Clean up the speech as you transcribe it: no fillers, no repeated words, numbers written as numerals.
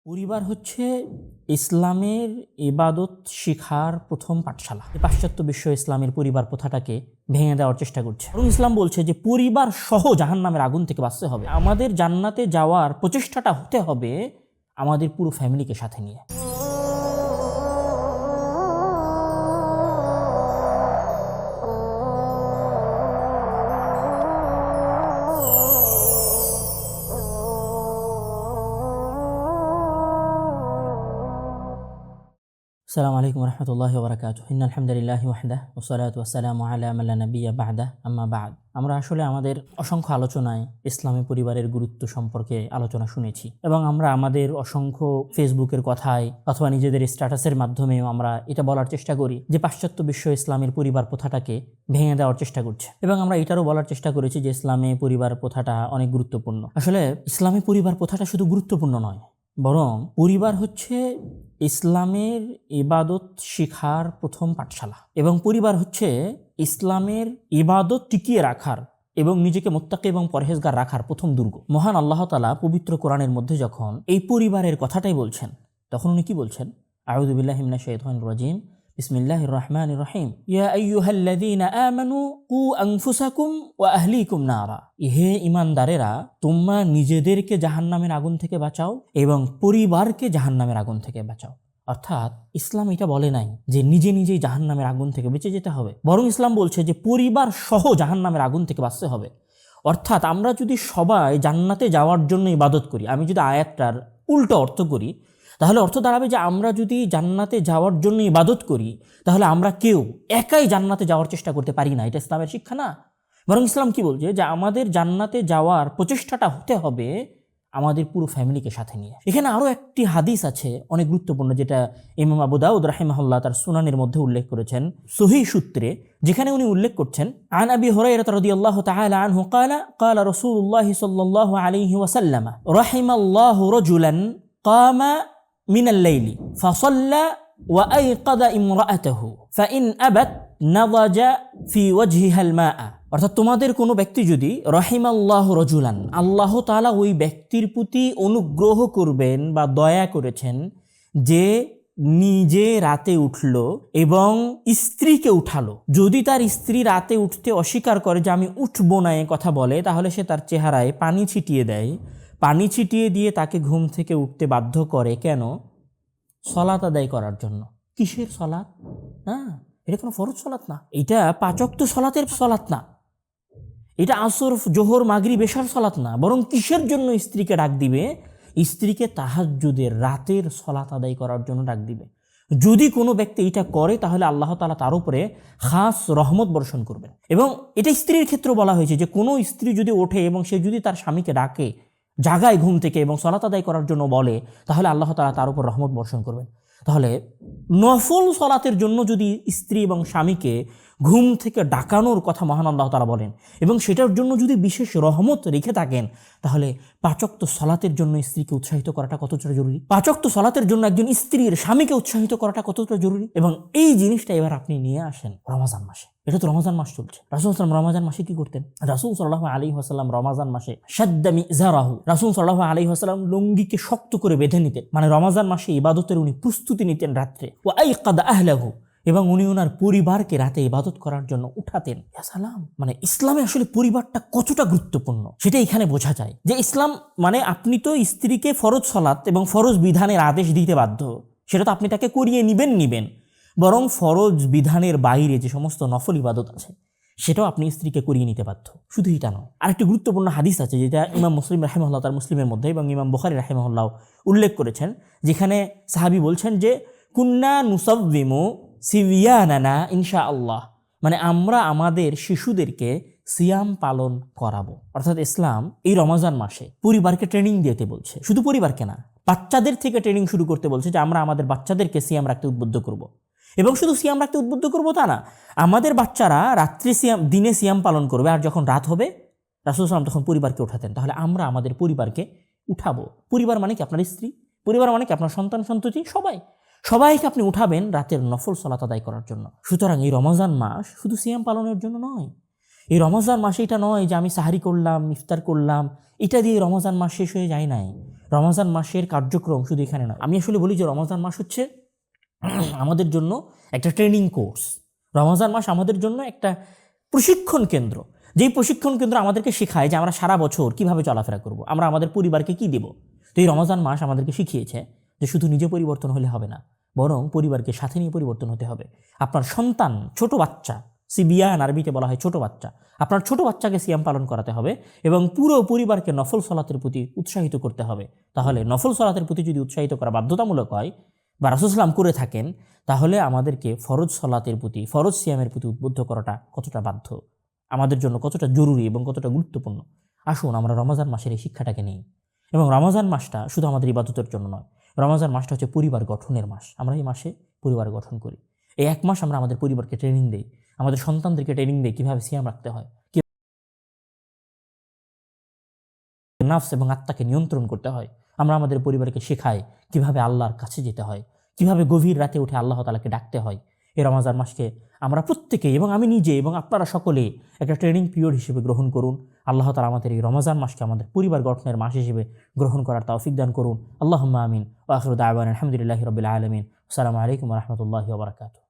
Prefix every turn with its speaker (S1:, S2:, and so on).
S1: পরিবার হচ্ছে ইসলামের ইবাদত শিখার প্রথম পাঠশালা। পাশ্চাত্য বিশ্ব ইসলামের পরিবার প্রথাটাকে ভেঙে দেওয়ার চেষ্টা করছে এবং ইসলাম বলছে যে পরিবার সহ জাহান্নামের আগুন থেকে বাঁচতে হবে। আমাদের জান্নাতে যাওয়ার প্রচেষ্টাটা হতে হবে আমাদের পুরো ফ্যামিলিকে সাথে নিয়ে। আসসালামু আলাইকুম রহমতুল্লাহি ওয়া বারাকাতুহু। ইন্নাল হামদুলিল্লাহি ওয়াহদাহু ওয়াসসালাতু ওয়াসসালামু আলা মান লা নাবিয়্যা বা'দাহু, আম্মা বা'দ। আমরা আসলে আমাদের অসংখ্য আলোচনায় ইসলামী পরিবারের গুরুত্ব সম্পর্কে আলোচনা শুনেছি এবং আমরা আমাদের অসংখ্য ফেসবুকের কথায় অথবা নিজেদের স্ট্যাটাসের মাধ্যমেও আমরা এটা বলার চেষ্টা করি যে পাশ্চাত্য বিশ্ব ইসলামের পরিবার প্রথাটাকে ভেঙে দেওয়ার চেষ্টা করছে এবং আমরা এটারও বলার চেষ্টা করেছি যে ইসলামে পরিবার প্রথাটা অনেক গুরুত্বপূর্ণ। আসলে ইসলামী পরিবার প্রথাটা শুধু গুরুত্বপূর্ণ নয়, বরং পরিবার হচ্ছে ইসলামের ইবাদত শিখার প্রথম পাঠশালা এবং পরিবার হচ্ছে ইসলামের ইবাদত টিকিয়ে রাখার এবং নিজেকে মুত্তাকি এবং পরহেজগার রাখার প্রথম দুর্গ। মহান আল্লাহ তাআলা পবিত্র কোরআনের মধ্যে যখন এই পরিবারের কথাটাই বলছেন, তখন উনি কি বলছেন? আউযু বিল্লাহি মিনাশ শাইতানির রাজিম, বিসমিল্লাহির রহমানির রহিম। ইয়া আইয়ুহাল্লাযীনা আমানু কু আনফুসাকুম ওয়া আহলিকুম নারা। হে ঈমানদারেরা, তোমরা নিজেদেরকে জাহান্নামের আগুন থেকে বাঁচাও এবং পরিবারকে জাহান্নামের আগুন থেকে বাঁচাও। অর্থাৎ ইসলাম এটা বলে নাই যে নিজে নিজেই জাহান্নামের আগুন থেকে বেঁচে যেতে হবে, বরং ইসলাম বলছে যে পরিবার সহ জাহান্নামের আগুন থেকে বাঁচতে হবে। অর্থাৎ আমরা যদি সবাই জান্নাতে যাওয়ার জন্য ইবাদত করি, আমি যদি আয়াতটার উল্টো অর্থ করি, তাহলে অর্থ দাঁড়াবে যে আমরা যদি জান্নাতে যাওয়ার জন্য ইবাদত করি, তাহলে আমরা কেউ একাই জান্নাতে যাওয়ার চেষ্টা করতে পারি না। এটা ইসলামের শিক্ষা না। বরং ইসলাম কি বলছে যে আমাদের জান্নাতে যাওয়ার প্রচেষ্টাটা হতে হবে আমাদের পুরো ফ্যামিলিকে সাথে নিয়ে। এখানে আরও একটি হাদিস আছে অনেক গুরুত্বপূর্ণ, যেটা ইমাম আবু দাউদ রাহিমাহুল্লাহ তার সুনানের মধ্যে উল্লেখ করেছেন সহিহ সূত্রে, যেখানে উনি উল্লেখ করছেন আন আবি হুরায়রা রাদিয়াল্লাহু তাআলা আনহু ক্বালা রাসূলুল্লাহ সাল্লাল্লাহু আলাইহি ওয়াসাল্লাম রাহিমাল্লাহু রাজুলান কামা মিনাল লাইলি ফাসাল্লা ওয়া আইকাযা ইমরাআতাহু ফাইন আবাত নাযাজা ফি ওয়াজহিহাল মাআ। অর্থাৎ তোমাদের কোনো ব্যক্তি যদি রাহিমাল্লাহু রাজুলান, আল্লাহ তাআলা ওই ব্যক্তির প্রতি অনুগ্রহ করবেন বা দয়া করেছেন যে নিজে রাতে উঠল এবং স্ত্রীকে উঠালো। যদি তার স্ত্রী রাতে উঠতে অস্বীকার করে যে আমি উঠবো না এ কথা বলে, তাহলে সে তার চেহারায় পানি ছিটিয়ে দেয়, পানি ছিটিয়ে দিয়ে তাকে ঘুম থেকে উঠতে বাধ্য করে। কেন? সলাত আদায় করার জন্য। কিসের সলাত? এটা কোনো ফরজ সলাত না, এটা 5 ওয়াক্ত সলাতের সলাত না, এটা আসর জোহর মাগরিব এশার সলাত না, বরং কিসের জন্য স্ত্রীকে ডাক দিবে? স্ত্রীকে তাহাজ্জুদের রাতের সলাত আদায় করার জন্য ডাক দিবে। যদি কোনো ব্যক্তি এটা করে, তাহলে আল্লাহ তাআলা তার উপরে খাস রহমত বর্ষণ করবেন। এবং এটা স্ত্রীর ক্ষেত্রে বলা হয়েছে যে কোনো স্ত্রী যদি ওঠে এবং সে যদি তার স্বামীকে ডাকে, জাগায় ঘুম থেকে এবং সলাত আদায় করার জন্য বলে, তাহলে আল্লাহ তাআলা তার উপর রহমত বর্ষণ করবেন। তাহলে নফল সলাতের জন্য যদি স্ত্রী এবং স্বামীকে ঘুম থেকে ডাকানোর কথা মহান আল্লাহ তাআলা বলেন এবং সেটার জন্য যদি বিশেষ রহমত রেখে থাকেন, তাহলে 5 ওয়াক্ত সলাতের জন্য স্ত্রীকে উৎসাহিত করাটা কতটা জরুরি। 5 ওয়াক্ত সলাতের জন্য একজন স্ত্রীর স্বামীকে উৎসাহিত করাটা কতটা জরুরি। এবং এই জিনিসটা এবার আপনি নিয়ে আসেন রমজান মাসে। এটা তো রমজান মাস চলছে। রাসূল সাল্লাল্লাহু আলাইহি ওয়াসাল্লাম রমজান মাসে কি করতেন? রাসূল সাল্লাল্লাহু আলাইহি ওয়াসাল্লাম রমজান মাসে শাদ্দা মিজারাহু, রাসূল সাল্লাল্লাহু আলাইহি ওয়াসাল্লাম লুঙ্গিকে শক্ত করে বেঁধে নিতেন। মানে রমজান মাসে ইবাদতের উনি প্রস্তুতি নিতেন রাত্রে। ওয়া আইকাদা আহলাহু, এবং উনি ওনার পরিবারকে রাতে ইবাদত করার জন্য উঠাতেন। ইয়া সালাম! মানে ইসলামে আসলে পরিবারটা কতটা গুরুত্বপূর্ণ সেটা এখানে বোঝা যায়। যে ইসলাম মানে আপনি তো স্ত্রীকে ফরজ সালাত এবং ফরজ বিধানের আদেশ দিতে বাধ্য, সেটা তো আপনি তাকে করিয়ে নিবেন, বরং ফরজ বিধানের বাইরে যে সমস্ত নফল ইবাদত আছে সেটাও আপনি স্ত্রীকে করিয়ে নিতে বাধ্য। শুধু এটা নয়, আরেকটি গুরুত্বপূর্ণ হাদিস আছে যেটা ইমাম মুসলিম রাহিমাহুল্লাহ তার মুসলিমের মধ্যে এবং ইমাম বুখারী রাহিমাহুল্লাহ উল্লেখ করেছেন, যেখানে সাহাবী বলছেন যে কুন্না নুসাউযিমু সিবিয়ানানা ইনশাআল্লাহ, মানে আমরা আমাদের শিশুদেরকে সিয়াম পালন করাবো। অর্থাৎ ইসলাম এই রমজান মাসে পরিবারকে ট্রেনিং দিতে বলছে, শুধু পরিবারকে না, বাচ্চাদের থেকে ট্রেনিং শুরু করতে বলছে যে আমরা আমাদের বাচ্চাদেরকে সিয়াম রাখতে উদ্বুদ্ধ করব। এবং শুধু সিয়াম রাখতে উদ্বুদ্ধ করবো তা না, আমাদের বাচ্চারা রাত্রে দিনে সিয়াম পালন করবে, আর যখন রাত হবে রাসূল সাল্লাল্লাহু আলাইহি ওয়াসাল্লাম তখন পরিবারকে উঠাতেন। তাহলে আমরা আমাদের পরিবারকে উঠাবো। পরিবার মানে কি? আপনার স্ত্রী, পরিবার মানে কি? আপনার সন্তান সন্ততি, সবাইকে আপনি উঠাবেন রাতের নফল সালাত আদায় করার জন্য। সুতরাং এই রমজান মাস শুধু সিয়াম পালনের জন্য নয়, এই রমজান মাসে এটা নয় যে আমি সাহারি করলাম, ইফতার করলাম, এটা দিয়ে রমজান মাস শেষ হয়ে যায় নাই। রমজান মাসের কার্যক্রম শুধু এখানে নয়। আমি আসলে বলি যে রমজান মাস হচ্ছে আমাদের জন্য একটা ট্রেনিং কোর্স। রমজান মাস আমাদের জন্য একটা প্রশিক্ষণ কেন্দ্র, যেই প্রশিক্ষণ কেন্দ্র আমাদেরকে শেখায় যে আমরা সারা বছর কিভাবে চলাফেরা করব, আমরা আমাদের পরিবারকে কি দেব। তো এই রমজান মাস আমাদেরকে শিখিয়েছে যে শুধু নিজে পরিবর্তন হলে হবে না, বরং পরিবারকে সাথে নিয়ে পরিবর্তন হতে হবে। আপনার সন্তান, ছোট বাচ্চা, সিবিয়ান আরবিতে বলা হয় ছোট বাচ্চা, আপনার ছোট বাচ্চাকে সিয়াম পালন করাতে হবে এবং পুরো পরিবারকে নফল সলাতের প্রতি উৎসাহিত করতে হবে। তাহলে নফল সলাতের প্রতি যদি উৎসাহিত করা বাধ্যতামূলক হয় বা রাসূল সাল্লাল্লাহু আলাইহি ওয়াসাল্লাম করে থাকেন, তাহলে আমাদেরকে ফরজ সলাতের প্রতি, ফরজ সিয়ামের প্রতি উদ্বুদ্ধ করাটা কতটা বাধ্য, আমাদের জন্য কতটা জরুরি এবং কতটা গুরুত্বপূর্ণ। আসুন আমরা রমজান মাসের এই শিক্ষাটাকে নিই। এবং রমজান মাসটা শুধু আমাদের ইবাদতের জন্য নয়, রমজান মাসটা হচ্ছে পরিবার গঠনের মাস। আমরা এই মাসে পরিবার গঠন করি। এই এক মাস আমরা আমাদের পরিবারকে ট্রেনিং দিই, আমাদের সন্তানদেরকে ট্রেনিং দিই কীভাবে সিয়াম রাখতে হয়, নাফস এবং আত্মাকে নিয়ন্ত্রণ করতে হয়। আমরা আমাদের পরিবারকে শেখাই কিভাবে আল্লাহর কাছে যেতে হয়, কিভাবে গভীর রাতে উঠে আল্লাহ তাআলাকে ডাকতে হয়। এই রমজান মাসকে আমরা প্রত্যেকেই, এবং আমি নিজে এবং আপনারা সকলে একটা ট্রেনিং পিরিয়ড হিসেবে গ্রহণ করুন। আল্লাহ তাআলা আমাদের এই রমজান মাসকে আমাদের পরিবার গঠনের মাস হিসেবে গ্রহণ করার তৌফিক দান করুন। আল্লাহুম্মা আমিন। ওয়া আখিরু দাওয়ানা আলহামদুলিল্লাহি রাব্বিল আলামিন। আসসালামু আলাইকুম ওয়া রাহমাতুল্লাহি ওয়া বারাকাতুহু।